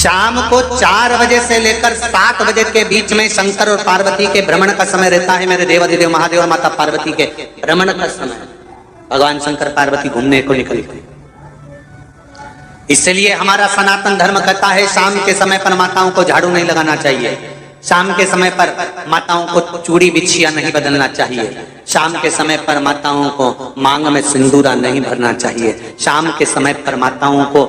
शाम को 4 बजे से लेकर 7 बजे के बीच में शंकर और पार्वती के भ्रमण का समय रहता है। मेरे देवाधिदेव महादेव और माता पार्वती के भ्रमण का समय, भगवान शंकर पार्वती घूमने को निकले। इसलिए हमारा सनातन धर्म कहता है शाम के समय पर माताओं को झाड़ू नहीं लगाना चाहिए, शाम के समय पर माताओं को चूड़ी बिछिया नहीं बदलना चाहिए, शाम के समय पर माताओं को मांग में सिंदूरा नहीं भरना चाहिए, शाम के समय पर माताओं को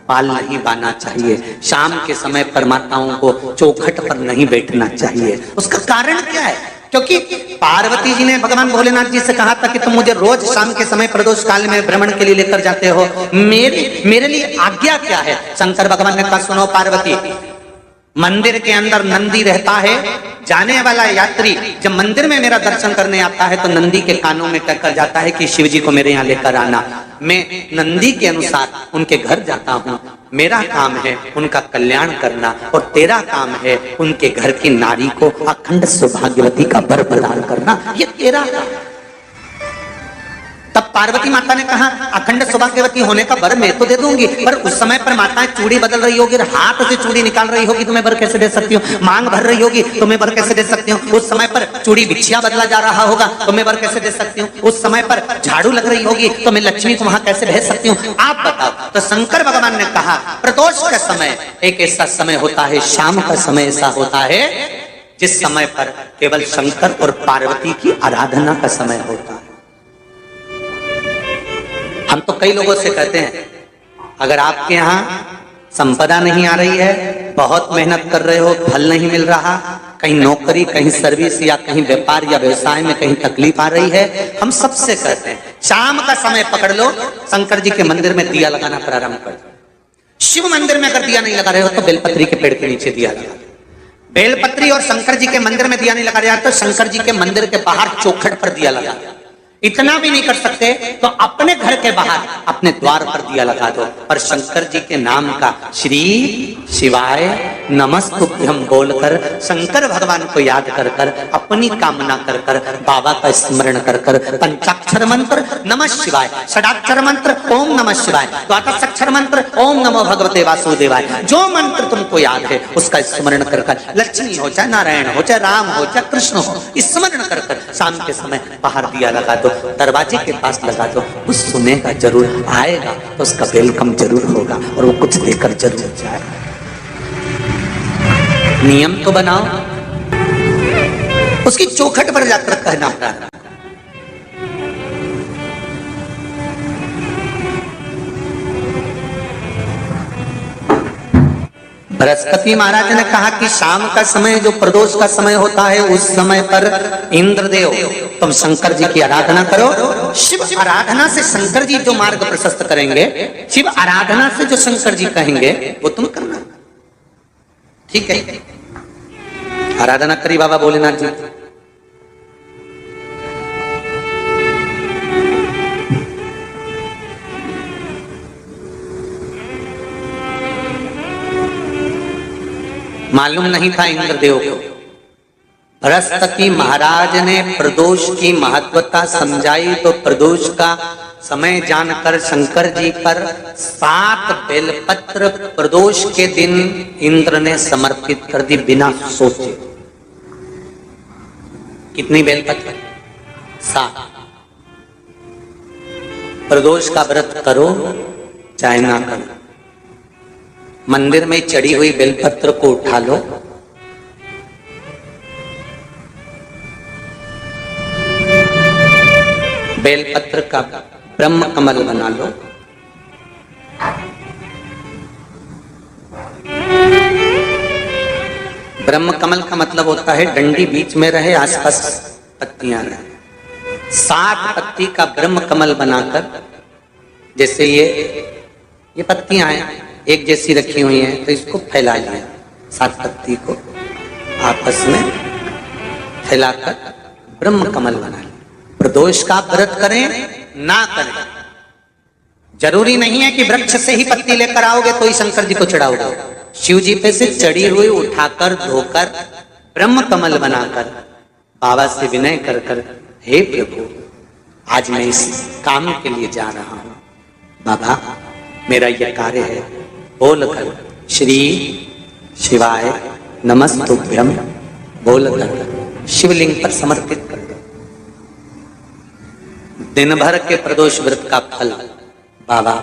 बाल नहीं बांधना चाहिए, शाम के समय पर माताओं को चौखट पर नहीं बैठना चाहिए। उसका कारण क्या है? क्योंकि पार्वती जी ने भगवान भोलेनाथ जी से कहा था कि तुम मुझे रोज शाम के समय प्रदोष काल में भ्रमण के लिए लेकर जाते हो, मेरे लिए आज्ञा क्या है? शंकर भगवान ने कहा सुनो पार्वती, मंदिर के अंदर नंदी रहता है, जाने वाला यात्री जब मंदिर में मेरा दर्शन करने आता है तो नंदी के कानों में टक्कर जाता है कि शिव जी को मेरे यहाँ लेकर आना। मैं नंदी के अनुसार उनके घर जाता हूँ, मेरा काम है उनका कल्याण करना और तेरा काम है उनके घर की नारी को अखंड सौभाग्यवती का वर प्रदान करना, ये तेरा काम। तब पार्वती माता ने कहा अखंड सौभाग्यवती होने का वर मैं तो दे दूंगी, पर उस समय पर माताएं चूड़ी बदल रही होगी, हाथ से चूड़ी निकाल रही होगी तो मैं वर कैसे दे सकती हूँ? मांग भर रही होगी तो मैं वर कैसे दे सकती हूँ? उस समय पर चूड़ी बिछिया बदला जा रहा होगा तो मैं वर कैसे दे सकती हूँ? उस समय पर झाड़ू लग रही होगी तो मैं लक्ष्मी को वहां कैसे भेज सकती हूँ? आप बताओ। तो शंकर भगवान ने कहा प्रदोष का समय एक ऐसा समय होता है, शाम का समय ऐसा होता है जिस समय पर केवल शंकर और पार्वती की आराधना का समय होता है। हम तो कई लोगों से कहते हैं अगर आपके यहाँ संपदा नहीं आ रही है, बहुत मेहनत कर रहे हो, फल नहीं मिल रहा, कहीं नौकरी, कहीं सर्विस या कहीं व्यापार या व्यवसाय में कहीं तकलीफ आ रही है, हम सबसे कहते हैं शाम का समय पकड़ लो, शंकर जी के मंदिर में दिया लगाना प्रारंभ कर दो। शिव मंदिर में अगर दिया नहीं लगा रहे हो तो बेलपत्री के पेड़ के नीचे दिया लगा। बेलपत्री और शंकर जी के मंदिर में दिया नहीं लगा रहे तो शंकर जी के मंदिर के बाहर चौखट पर दिया लगा। इतना भी नहीं कर सकते तो अपने घर के बाहर अपने द्वार पर दिया लगा दो, पर शंकर जी के नाम का श्री शिवाय नमस्तुभ्यम बोलकर शंकर भगवान को याद कर कर अपनी कामना कर कर बाबा का स्मरण कर कर पंचाक्षर मंत्र नमः शिवाय, षडाक्षर मंत्र ओम नमः शिवाय, द्वादश अक्षर मंत्र ओम नमो भगवते वासुदेवाय, जो मंत्र तुमको याद है उसका स्मरण कर कर लक्ष्मी हो चाहे नारायण हो चाहे राम हो चाहे कृष्ण हो, स्मरण कर कर शाम के समय बाहर दिया लगा दो, दरवाजे के पास लगा दो। कुछ सुनेगा जरूर, आएगा तो उसका वेलकम जरूर होगा और वो कुछ देकर जरूर जाएगा। नियम तो बनाओ, उसकी चौखट पर जाकर कहना प्रारंभ। बृहस्पति महाराज ने कहा कि शाम का समय जो प्रदोष का समय होता है उस समय पर इंद्रदेव तुम शंकर जी की आराधना करो। शिव आराधना से शंकर जी जो मार्ग प्रशस्त करेंगे, शिव आराधना से जो शंकर जी कहेंगे वो तुम करना, ठीक है? आराधना करी बाबा भोलेनाथ जी। मालूम नहीं था इंद्रदेव को, बृहस्पति महाराज ने प्रदोष की महत्वता समझाई तो प्रदोष का समय जानकर शंकर जी पर 7 बेलपत्र प्रदोष के दिन इंद्र ने समर्पित कर दी बिना सोचे। कितनी बेलपत्र? 7। प्रदोष का व्रत करो चाहे ना करो, मंदिर में चढ़ी हुई बेलपत्र को उठा लो, बेलपत्र का ब्रह्म कमल बना लो, ब्रह्म कमल का मतलब होता है डंडी बीच में रहे, आसपास पत्तियां रहे। 7 पत्ती का ब्रह्म कमल बनाकर, जैसे ये पत्तियां हैं एक जैसी रखी हुई हैं तो इसको फैला लिया, 7 पत्ती को आपस में फैलाकर ब्रह्म कमल बना लिया। प्रदोष का व्रत करें ना करें, जरूरी नहीं है कि वृक्ष से ही पत्ती लेकर आओगे तो ही शंकर जी को चढ़ाओगे। शिव जी पे से चढ़ी हुई उठाकर धोकर ब्रह्म कमल बनाकर बाबा से विनय कर कर, हे प्रभु आज मैं इस काम के लिए जा रहा हूं, बाबा मेरा यह कार्य है, बोलकर श्री शिवाय नमस्तुभ्यम बोलकर शिवलिंग पर समर्पित कर दो। दिन भर के प्रदोष व्रत का फल बाबा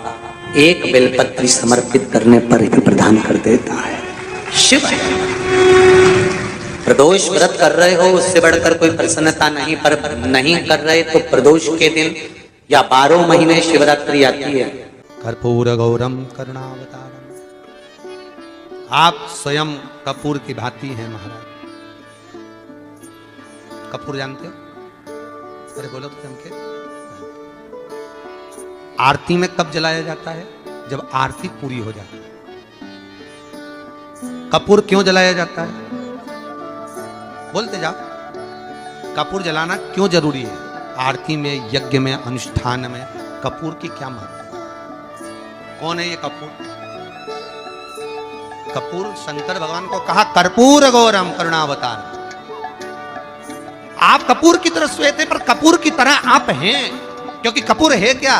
एक बेलपत्री समर्पित करने पर ही प्रदान कर देता है। शिव प्रदोष व्रत कर रहे हो उससे बढ़कर कोई प्रसन्नता नहीं, पर नहीं कर रहे तो प्रदोष के दिन या 12 महीने शिवरात्रि आती है। कर्पूर गौरम करुणावतारम। आप स्वयं कपूर की भांति हैं महाराज। कपूर जानते हो? अरे बोलो तो जम के। आरती में कब जलाया जाता है? जब आरती पूरी हो जाती है। कपूर क्यों जलाया जाता है? बोलते जाओ। कपूर जलाना क्यों जरूरी है? आरती में, यज्ञ में, अनुष्ठान में कपूर की क्या महत्व? कौन है ये कपूर? कपूर शंकर भगवान को कहा कर्पूर गौरम करुणावतार। आप कपूर की तरह श्वेत है, पर कपूर की तरह आप हैं, क्योंकि कपूर है क्या?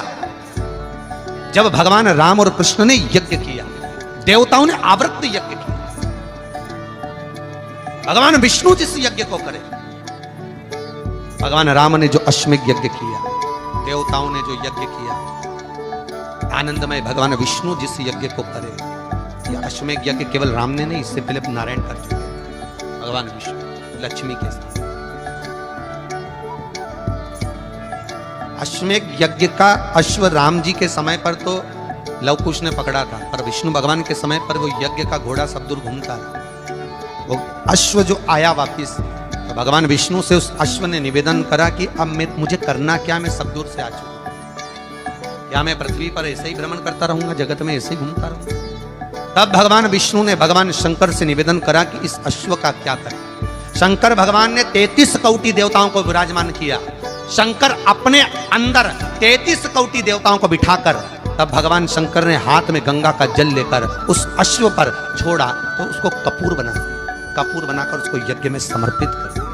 जब भगवान राम और कृष्ण ने यज्ञ किया, देवताओं ने आवृत्त यज्ञ किया। भगवान विष्णु जिस यज्ञ को करे, भगवान राम ने जो अश्वमेध यज्ञ किया, देवताओं ने जो यज्ञ किया, आनंदमय भगवान विष्णु जिस यज्ञ को करे, ये अश्वमेध यज्ञ केवल राम ने नहीं, इससे पहले नारायण कर चुके भगवान विष्णु लक्ष्मी के साथ। अश्वमेध यज्ञ का अश्व राम जी के समय पर तो लवकुश ने पकड़ा था, पर विष्णु भगवान के समय पर वो यज्ञ का घोड़ा सब दूर घूमता रहा। वो अश्व जो आया वापिस, तो भगवान विष्णु से उस अश्व ने निवेदन करा कि अब मुझे करना क्या, मैं सब दूर से आ चुका, क्या मैं पृथ्वी पर ऐसे ही भ्रमण करता रहूंगा, जगत में ऐसे ही घूमता रहूंगा? तब भगवान विष्णु ने भगवान शंकर से निवेदन करा कि इस अश्व का क्या करें। शंकर भगवान ने 33 कोटि देवताओं को विराजमान किया। शंकर अपने अंदर 33 कोटि देवताओं को बिठाकर, तब भगवान शंकर ने हाथ में गंगा का जल लेकर उस अश्व पर छोड़ा, तो उसको कपूर बना दिया। कपूर बनाकर उसको यज्ञ में समर्पित कर दिया।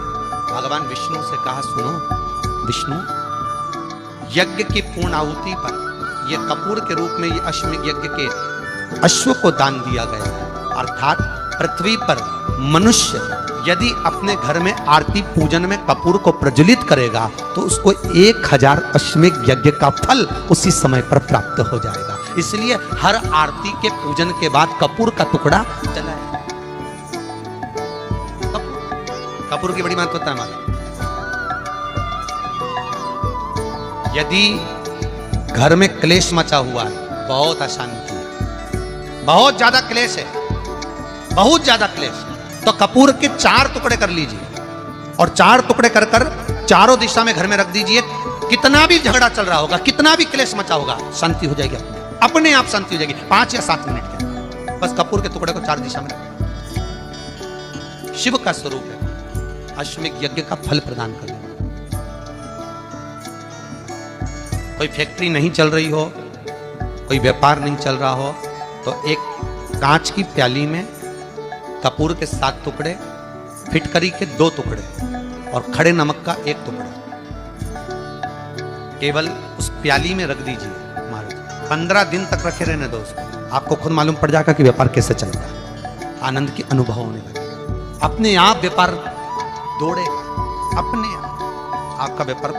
भगवान विष्णु से कहा, सुनो विष्णु, यज्ञ की पूर्ण आहुति पर यह कपूर के रूप में ये अश्वमेध यज्ञ के अश्व को दान दिया गया। अर्थात पृथ्वी पर मनुष्य यदि अपने घर में आरती पूजन में कपूर को प्रज्वलित करेगा, तो उसको 1000 अश्वमेध यज्ञ का फल उसी समय पर प्राप्त हो जाएगा। इसलिए हर आरती के पूजन के बाद कपूर का टुकड़ा जलाया। कपूर की बड़ी महत्वता है हमारी। यदि घर में क्लेश मचा हुआ है, बहुत अशांति है, बहुत ज्यादा क्लेश है, बहुत ज्यादा क्लेश, तो कपूर के 4 टुकड़े कर लीजिए और 4 टुकड़े कर कर चारों दिशा में घर में रख दीजिए। कितना भी झगड़ा चल रहा होगा, कितना भी क्लेश मचा होगा, शांति हो जाएगी, अपने आप शांति हो जाएगी 5 या 7 मिनट के। बस कपूर के टुकड़े को 4 दिशा में रख। शिव का स्वरूप है अश्वमेध यज्ञ का फल प्रदान कर देना। कोई फैक्ट्री नहीं चल रही हो, कोई व्यापार नहीं चल रहा हो, तो एक कांच की प्याली में कपूर के 7 टुकड़े, फिटकरी के 2 टुकड़े और खड़े नमक का 1 टुकड़ा केवल उस प्याली में रख दीजिए महाराज। 15 दिन तक रखे रहने दो उसको, आपको खुद मालूम पड़ जाएगा कि व्यापार कैसे चलता है। आनंद की अनुभव होने लगे, अपने आप व्यापार दौड़े, अपने आप आपका व्यापार